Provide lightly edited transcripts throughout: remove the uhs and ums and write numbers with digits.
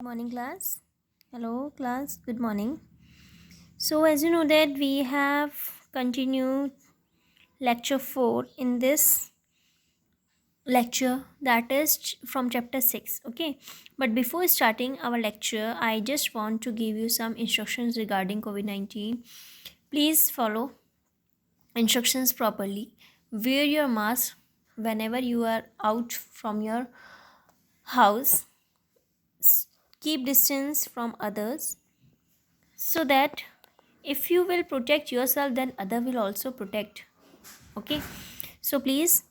Good morning, class. Hello, class. Good morning. So, as you know that we have continued lecture 4 in this lecture, that is from chapter 6. Okay, but before starting our lecture, I just want to give you some instructions regarding COVID-19. Please follow instructions properly. Wear your mask whenever you are out from your house. Keep distance from others, so that if you will protect yourself, then other will also protect. Okay, so please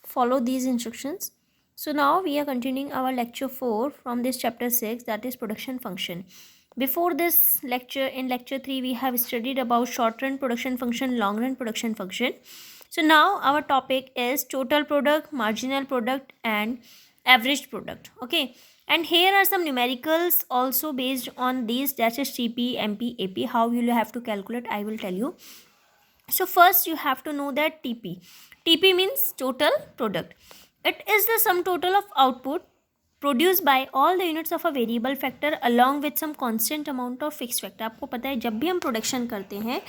follow these instructions. So now we are continuing our lecture 4 from this chapter 6, that is production function. Before this lecture, in lecture 3, we have studied about short run production function, long run production function. So now our topic is total product, marginal product, and average product. Okay, and here are some numericals also based on these, that is TP, MP, AP. How you will have to calculate, I will tell you. So first you have to know that TP means total product. It is the sum total of output produced by all the units of a variable factor along with some constant amount of fixed factor. आपको पता है जब भी हम production करते हैं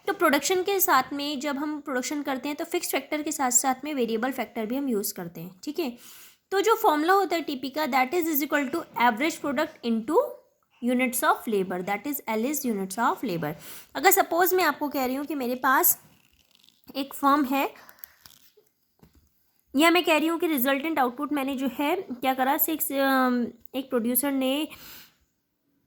तो production के साथ में, जब हम प्रोडक्शन करते हैं तो फिक्स फैक्टर के साथ साथ में वेरिएबल फैक्टर भी हम यूज़ करते हैं. ठीक है, तो जो फॉर्मूला होता है टीपी का, that is equal to average product into units of labour, that is L is units of labour. अगर सपोज मैं आपको कह रही हूँ कि मेरे पास एक फर्म है, या मैं कह रही हूँ कि रिजल्टेंट आउटपुट मैंने जो है क्या करा, एक प्रोड्यूसर ने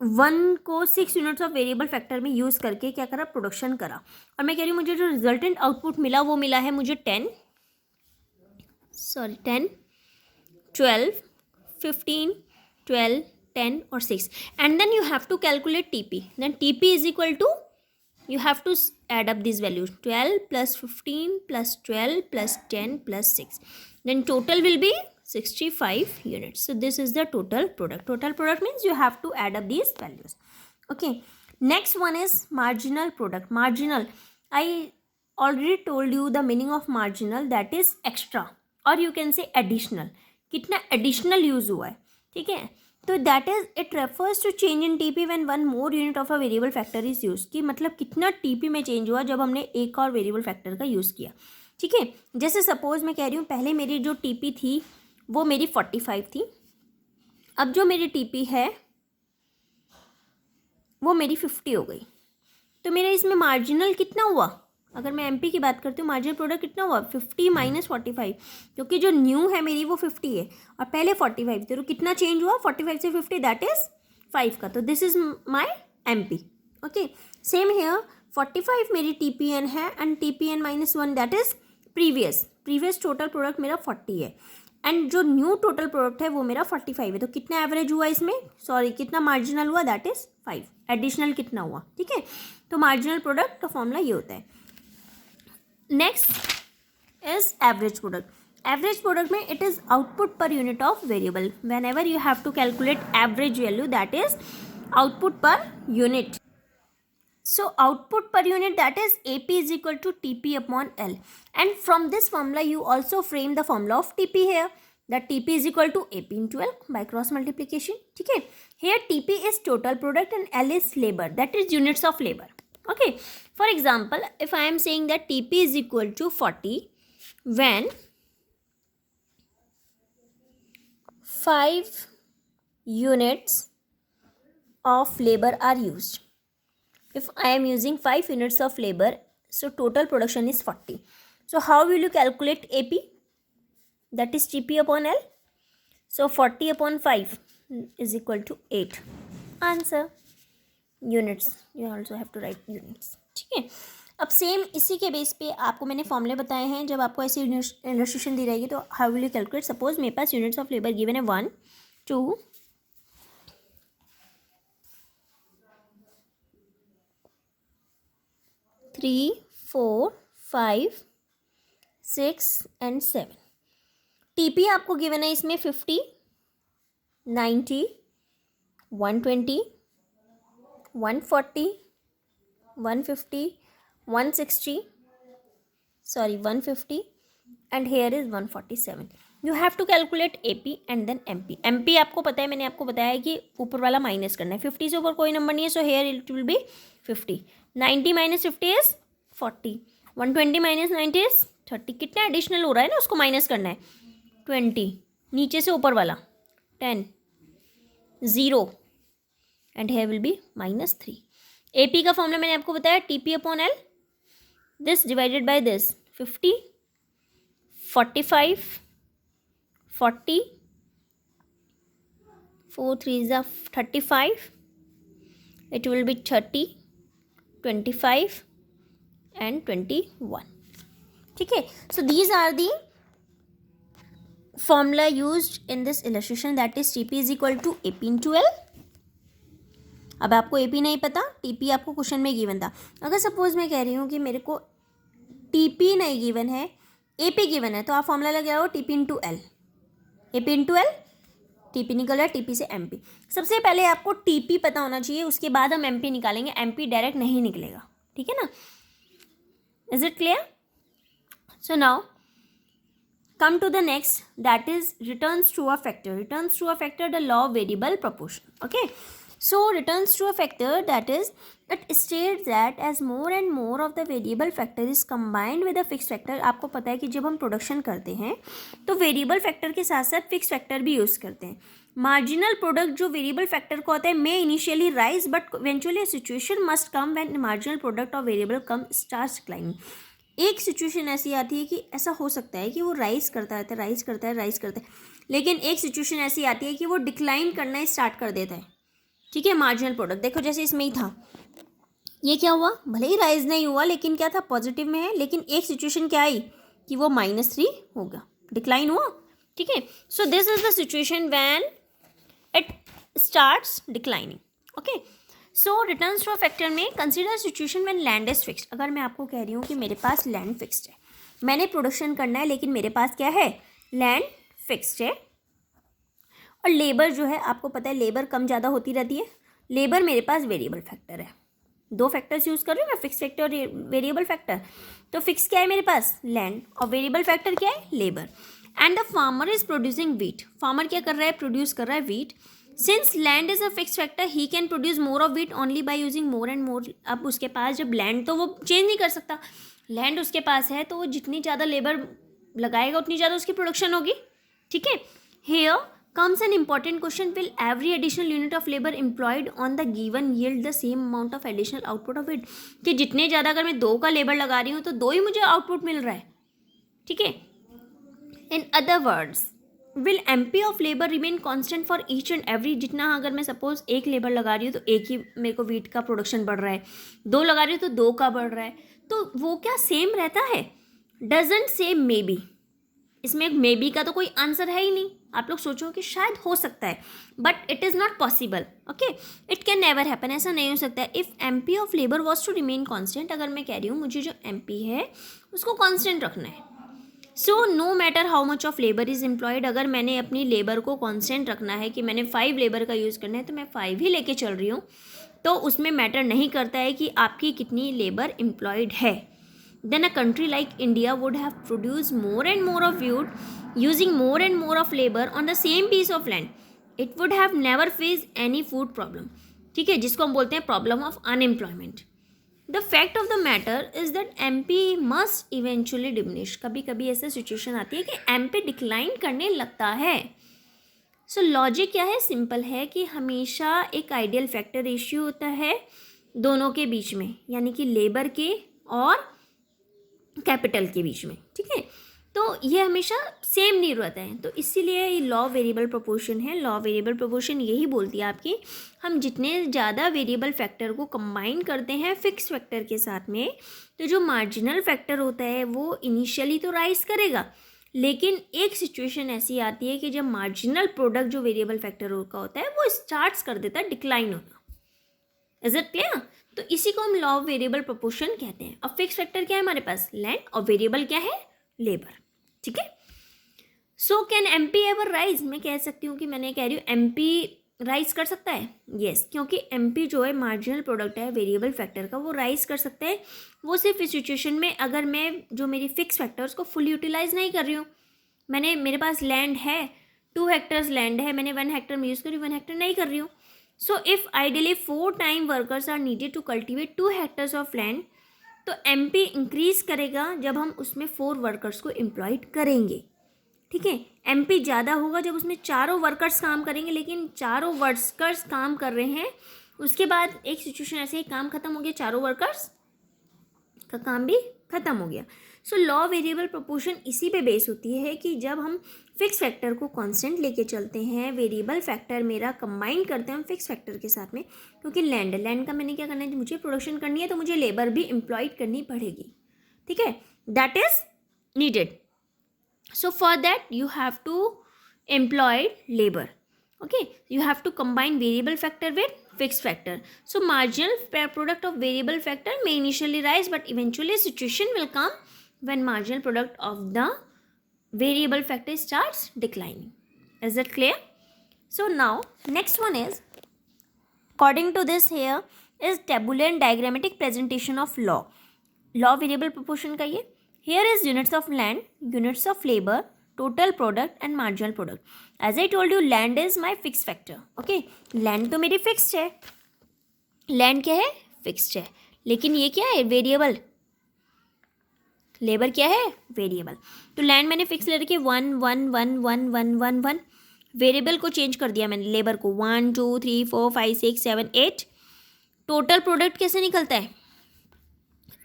1 को 6 यूनिट्स ऑफ वेरिएबल फैक्टर में यूज़ करके क्या करा, प्रोडक्शन करा. और मैं कह रही हूँ मुझे जो रिजल्टेंट आउटपुट मिला वो मिला है मुझे 10, 12, 15, 12, 10 और 6. And then you have to calculate TP. Then TP is equal to, you have to add up these values, 12 plus 15 plus 12 plus 10 plus 6. Then total will be 65 units. So this is the total product. Total product means you have to add up these values. Okay, next one is marginal product. Marginal, I already told you the meaning of marginal, that is extra, or you can say additional. कितना additional use हुआ है, ठीक है. तो that is it refers to change in TP when one more unit of a variable factor is use. कि मतलब कितना TP में चेंज हुआ जब हमने एक और वेरिएबल फैक्टर का यूज़ किया. ठीक है, जैसे सपोज मैं कह रही हूँ पहले मेरी जो टीपी थी वो मेरी 45 थी, अब जो मेरी टीपी है वो मेरी 50 हो गई. तो मेरा इसमें मार्जिनल कितना हुआ, अगर मैं एमपी की बात करती हूँ, मार्जिनल प्रोडक्ट कितना हुआ, 50 माइनस 45, क्योंकि जो न्यू है मेरी वो 50 है और पहले 45 थे. तो कितना चेंज हुआ, 45 से 50, दैट इज 5 का. तो this is my MP. Okay, same here 45 मेरी टीपीएन है and TPN minus 1, that is previous total product मेरा 40 है एंड जो न्यू टोटल प्रोडक्ट है वो मेरा 45 है. तो कितना एवरेज हुआ इसमें, सॉरी कितना मार्जिनल हुआ, दैट इज 5. एडिशनल कितना हुआ, ठीक है. तो मार्जिनल प्रोडक्ट का फॉर्मूला ये होता है. Next is average product. Average product में it is output per unit of variable. Whenever you have to calculate average value, that is output per unit. So output per unit, that is AP is equal to TP upon L. And from this formula you also frame the formula of TP here. That TP is equal to AP into L by cross multiplication. ठीक है, here TP is total product and L is labor, that is units of labor. Okay, for example, if I am saying that TP is equal to 40 when 5 units of labor are used. If I am using 5 units of labor, so total production is 40. So how will you calculate AP? That is TP upon L. So 40 upon 5 is equal to 8. Answer. Units, you also have to write units. ठीक है, अब same इसी के base पे आपको मैंने फॉर्मूले बताए हैं. जब आपको ऐसी इलस्ट्रेशन दी रहेगी तो how will you calculate. Suppose मेरे पास यूनिट्स ऑफ लेबर गिवन है 1, 2, 3, 4, 5, 6 एंड 7. टीपी आपको गिवन है इसमें 50, 90, 120, 140, 150, 160, sorry 150 and here is 147. You have to calculate AP and then MP. MP आपको पता है, मैंने आपको बताया है कि ऊपर वाला माइनस करना है. 50 से ऊपर कोई नंबर नहीं है, so here it will be 50. 90 minus 50 is 40. 120 minus 90 is 30. कितना एडिशनल हो रहा है ना, उसको माइनस करना है. 20 नीचे से ऊपर वाला 10 0 and here will be -3. AP का फॉर्मूला मैंने आपको बताया TP/L. This divided by this 50 45 40 4 3s are 35. It will be 30 25 and 21. ठीक है. So these are the formula used in this illustration, that is TP is equal to AP into L. अब आपको AP नहीं पता, TP आपको question में given था. अगर सपोज मैं कह रही हूँ कि मेरे को TP नहीं गिवन है, AP गिवन है, तो आप फॉर्मूला लग जाओ TP into L. AP into L, TP निकल रहा है, TP से MP. सबसे पहले आपको TP पता होना चाहिए, उसके बाद हम MP निकालेंगे. MP डायरेक्ट नहीं निकलेगा, ठीक है ना. Is it clear? So now come to the next, that is returns to a factor. Returns to a factor, the law of variable proportion. Okay, so returns to a factor, that is, it states that as more and more of the variable factor is combined with a fixed factor. आपको पता है कि जब हम production करते हैं तो variable factor के साथ साथ फिक्स फैक्टर भी यूज़ करते हैं. मार्जिनल प्रोडक्ट जो वेरिएबल फैक्टर को होता है may initially rise but eventually situation must come when marginal product of variable come starts declining. एक सिचुएशन ऐसी आती है कि ऐसा हो सकता है कि वो राइज करता रहता है, राइज करता है, राइज करता है, लेकिन एक सिचुएशन ऐसी आती है कि वो डिक्लाइन करना स्टार्ट कर देता है. ठीक है, मार्जिनल प्रोडक्ट देखो जैसे इसमें ही था, ये क्या हुआ, भले ही राइज नहीं हुआ लेकिन क्या था, पॉजिटिव में है, लेकिन एक सिचुएशन क्या आई कि वो -3 होगा, डिक्लाइन हुआ. ठीक है, so this is the situation when it starts declining. Okay, so returns to a factor में consider situation when land is fixed. अगर मैं आपको कह रही हूँ कि मेरे पास लैंड फिक्स्ड है, मैंने प्रोडक्शन करना है लेकिन मेरे पास क्या है, लैंड फिक्स्ड है, और लेबर जो है आपको पता है लेबर कम ज़्यादा होती रहती है. लेबर मेरे पास वेरिएबल फैक्टर है, दो फैक्टर्स यूज़ कर रही हूँ मैं, फिक्स फैक्टर और वेरिएबल फैक्टर. तो फिक्स क्या है मेरे पास, लैंड, और वेरिएबल फैक्टर क्या है, labour. And the farmer is producing wheat. Farmer क्या कर रहा है, प्रोड्यूस कर रहा है wheat. Since land is a fix factor he can produce more of wheat only by using more and more. अब उसके पास जब लैंड, तो वो चेंज नहीं कर सकता, लैंड उसके पास है तो वो जितनी ज़्यादा लेबर लगाएगा उतनी ज़्यादा उसकी प्रोडक्शन होगी. ठीक है, here comes an important question, will every additional unit of labor employed on the given yield the same amount of additional output of it. कि जितने ज़्यादा अगर मैं 2 का लेबर लगा रही हूँ तो 2 ही मुझे आउटपुट मिल रहा है. ठीक है, in other words will MP of labour remain constant for each and every. जितना अगर मैं सपोज 1 लेबर लगा रही हूँ तो 1 ही मेरे को वीट का प्रोडक्शन बढ़ रहा है, 2 लगा रही हूँ तो 2 का बढ़ रहा है, तो वो क्या सेम रहता है, डजंट से मे बी. इसमें एक मे बी का तो कोई आंसर है ही नहीं. आप लोग सोचो कि शायद हो सकता है, but it is not possible. Okay, it can never happen, ऐसा नहीं हो सकता है. If MP of labour was to remain constant, अगर मैं कह रही हूँ मुझे जो MP है उसको कॉन्स्टेंट रखना है, so no matter how much of labour is employed. अगर मैंने अपनी लेबर को कॉन्स्टेंट रखना है कि मैंने 5 लेबर का यूज़ करना है तो मैं 5 ही लेके चल रही हूँ, तो उसमें मैटर नहीं करता है कि आपकी कितनी लेबर एम्प्लॉयड है. Then a country like India would have produced more and more of wood using more and more of labor on the same piece of land. It would have never faced any food problem. ठीक है, जिसको हम बोलते हैं problem of unemployment. The fact of the matter is that MP must eventually diminish. कभी कभी ऐसा situation आती है कि MP डिक्लाइन करने लगता है. सो लॉजिक क्या है, सिंपल है कि हमेशा एक आइडियल फैक्टर रेशियो होता है दोनों के बीच में, यानी कि लेबर के और कैपिटल के बीच में. ठीक है, तो ये हमेशा सेम नहीं रहता है, तो इसीलिए ये लॉ वेरिएबल प्रोपोर्शन है. लॉ वेरिएबल प्रोपोर्शन यही बोलती है आपकी, हम जितने ज़्यादा वेरिएबल फैक्टर को कंबाइन करते हैं फिक्स फैक्टर के साथ में, तो जो मार्जिनल फैक्टर होता है वो इनिशियली तो राइज करेगा, लेकिन एक सिचुएशन ऐसी आती है कि जब मार्जिनल प्रोडक्ट जो वेरिएबल फैक्टर का होता है वो स्टार्ट्स कर देता है डिक्लाइन होना. Is it clear? तो इसी को हम लॉ ऑफ वेरिएबल प्रोपोर्शन कहते हैं. अब फिक्स फैक्टर क्या है हमारे पास, लैंड, और वेरिएबल क्या है, लेबर. ठीक है, so can MP ever rise. मैं कह सकती हूँ कि मैंने कह रही हूँ MP राइज कर सकता है. येस, क्योंकि MP जो है मार्जिनल प्रोडक्ट है वेरिएबल फैक्टर का, वो राइज कर सकता है. वो सिर्फ इस सिचुएशन में अगर मैं जो मेरी फिक्स फैक्टर उसको फुल यूटिलाइज नहीं कर रही हूँ, मेरे पास लैंड है, 2 हेक्टर्स लैंड है, मैंने 1 हेक्टर में यूज़ करी, 1 हेक्टर नहीं कर रही हूँ. So if ideally 4 time workers are needed to cultivate 2 hectares of land, तो MP इंक्रीज करेगा जब हम उसमें 4 वर्कर्स को एम्प्लॉयड करेंगे. ठीक है, MP ज़्यादा होगा जब उसमें चारों वर्कर्स काम करेंगे, लेकिन चारों वर्कर्स काम कर रहे हैं, उसके बाद एक सिचुएशन ऐसे ही काम खत्म हो गया, चारों वर्कर्स का काम भी खत्म हो गया. सो लॉ वेरिएबल प्रोपोर्शन इसी पे बेस होती है कि जब हम फिक्स फैक्टर को कांस्टेंट लेके चलते हैं, वेरिएबल फैक्टर मेरा कंबाइन करते हैं हम फिक्स फैक्टर के साथ में, क्योंकि लैंड का मैंने क्या करना है, मुझे प्रोडक्शन करनी है तो मुझे लेबर भी एम्प्लॉयड करनी पड़ेगी. ठीक है, that is needed. So for that you have to employ labor. Okay, you have to combine variable factor with fixed factor. So marginal product of variable factor may initially rise, but eventually a situation will come when marginal product of the variable factor starts declining. Is that clear? So now next one is, according to this here is tabular and diagrammatic presentation of law variable proportion का ये. Here is units of land, units of labor, total product and marginal product. As I told you, land is my fixed factor. Okay, land तो मेरी fixed है, land क्या है, fixed है, लेकिन ये क्या है, variable. लेबर क्या है, वेरिएबल. तो लैंड मैंने फिक्स ले रखी है 1 1 1 1 1 1 1. वेरिएबल को चेंज कर दिया मैंने, लेबर को 1 2 3 4 5 6 7 8. टोटल प्रोडक्ट कैसे निकलता है,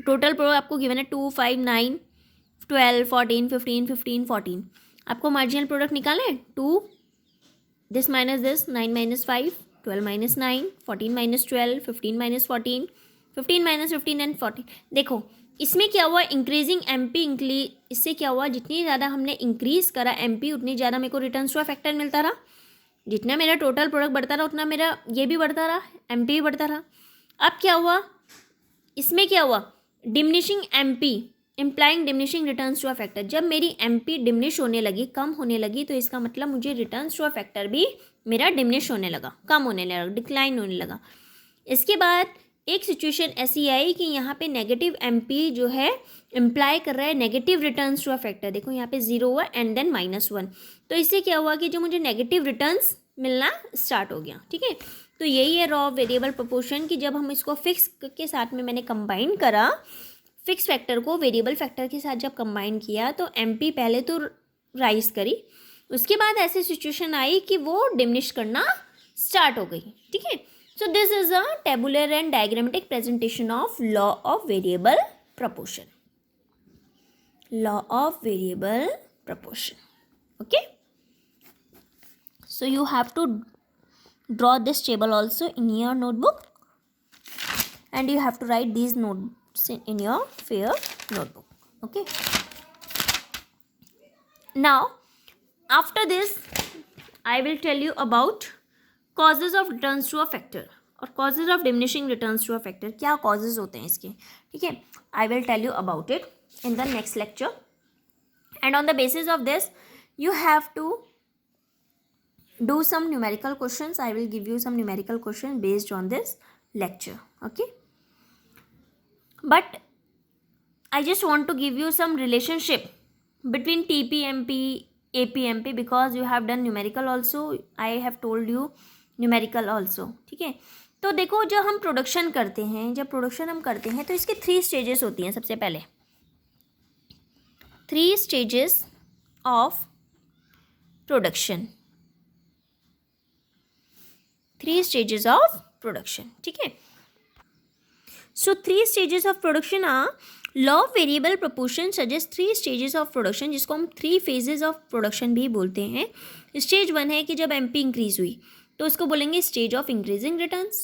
टोटल प्रोडक्ट आपको गिवन है 2 5 9 12 14 15 15 14. आपको मार्जिनल प्रोडक्ट निकालना है 2 this minus this, 9 minus 5 12 minus 9 14 minus 12 15 minus 14 15 minus 15 and 14. देखो इसमें क्या हुआ, इंक्रीजिंग MP इससे क्या हुआ, जितनी ज़्यादा हमने इंक्रीज़ करा MP उतनी ज़्यादा मेरे को रिटर्न्स टू फैक्टर मिलता रहा. जितना मेरा टोटल प्रोडक्ट बढ़ता रहा उतना मेरा ये भी बढ़ता रहा, MP भी बढ़ता रहा. अब क्या हुआ, इसमें क्या हुआ, diminishing MP implying diminishing returns to a factor. जब मेरी MP डिमिनिश होने लगी, कम होने लगी, तो इसका मतलब मुझे रिटर्न्स टू अ फैक्टर भी मेरा डिमिनिश होने लगा, कम होने लगा, डिक्लाइन होने लगा. इसके बाद एक सिचुएशन ऐसी आई कि यहाँ पे नेगेटिव MP जो है इम्प्लाई कर रहा है negative returns to a factor. देखो यहाँ पे 0 हुआ एंड देन -1. तो इससे क्या हुआ कि जो मुझे नेगेटिव रिटर्न्स मिलना स्टार्ट हो गया. ठीक है, तो यही है रॉ वेरिएबल प्रोपोर्शन कि जब हम इसको फिक्स के साथ में मैंने कंबाइन करा, फिक्स फैक्टर को वेरिएबल फैक्टर के साथ जब कंबाइन किया तो MP पहले तो राइज करी, उसके बाद ऐसी सिचुएशन आई कि वो डिमिनिश करना स्टार्ट हो गई. ठीक है, so this is a tabular and diagrammatic presentation of law of variable proportion. Law of variable proportion. Okay, so you have to draw this table also in your notebook and you have to write these notes in your fair notebook. Okay, now after this I will tell you about causes of returns to a factor और causes of diminishing returns to a factor. क्या causes होते हैं इसके, ठीक है, I will tell you about it in the next lecture, and on the basis of this you have to do some numerical questions. I will give you some numerical questions based on this lecture. Okay, but I just want to give you some relationship between TPMP APMP because you have done numerical also. I have told you numerical also. ठीक है, तो देखो जब हम production करते हैं, जब production हम करते हैं तो इसके 3 स्टेजेस होती हैं. सबसे पहले 3 stages of production, 3 stages of production. ठीक है, so 3 stages of production are law of variable proportion suggest 3 stages of production, जिसको हम 3 फेजेस ऑफ प्रोडक्शन भी बोलते हैं. स्टेज 1 है कि जब MP इंक्रीज हुई तो उसको बोलेंगे stage of increasing returns.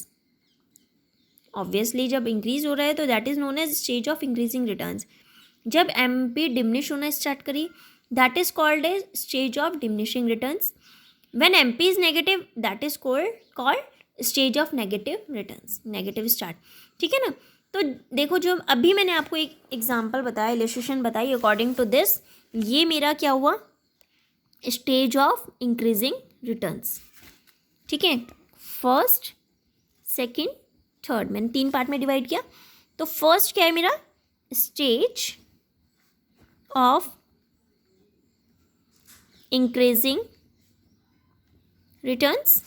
Obviously जब इंक्रीज हो रहा है तो that is known as stage of increasing returns. जब MP डिमिनिश होना स्टार्ट करी that is called as stage of diminishing returns. When MP is negative that is called stage of negative returns, negative start. ठीक है ना, तो देखो जो अभी मैंने आपको एक एग्जाम्पल बताया, इलस्ट्रेशन बताई, अकॉर्डिंग टू दिस ये मेरा क्या हुआ, स्टेज ऑफ इंक्रीजिंग रिटर्न्स. ठीक है, फर्स्ट सेकंड थर्ड मैंने 3 पार्ट में डिवाइड किया. तो फर्स्ट क्या है मेरा, stage of increasing returns.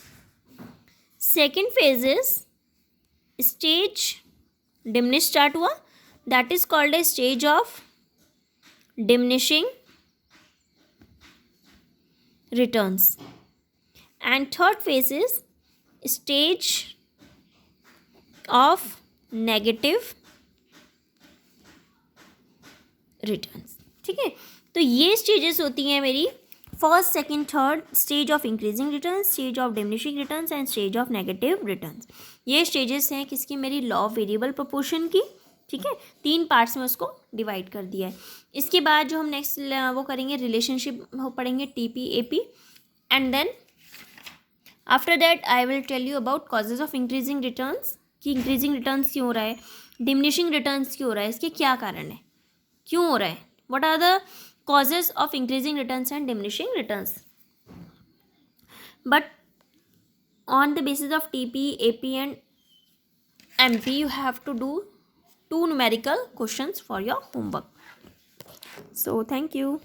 Second phase is stage diminish start हुआ, that is called a stage of diminishing returns. And third phase is stage of negative returns. ठीक है, तो ये स्टेजेस होती हैं मेरी first, second, third, stage of increasing returns, stage of diminishing returns and stage of negative returns. ये stages हैं किसकी, मेरी लॉ ऑफ वेरिएबल प्रोपोर्शन की. ठीक है, 3 पार्ट्स में उसको डिवाइड कर दिया है. इसके बाद जो हम नेक्स्ट वो करेंगे रिलेशनशिप पढ़ेंगे TP AP, and then after that I will tell you about causes of increasing returns, कि इंक्रीजिंग रिटर्न्स क्यों हो रहा है, डिमिनिशिंग रिटर्न्स क्यों हो रहा है, इसके क्या कारण है, क्यों हो रहा है, what are the causes of increasing returns and diminishing returns. But on the basis of TP, AP and MP, you have to do 2 numerical questions for your homework. So thank you.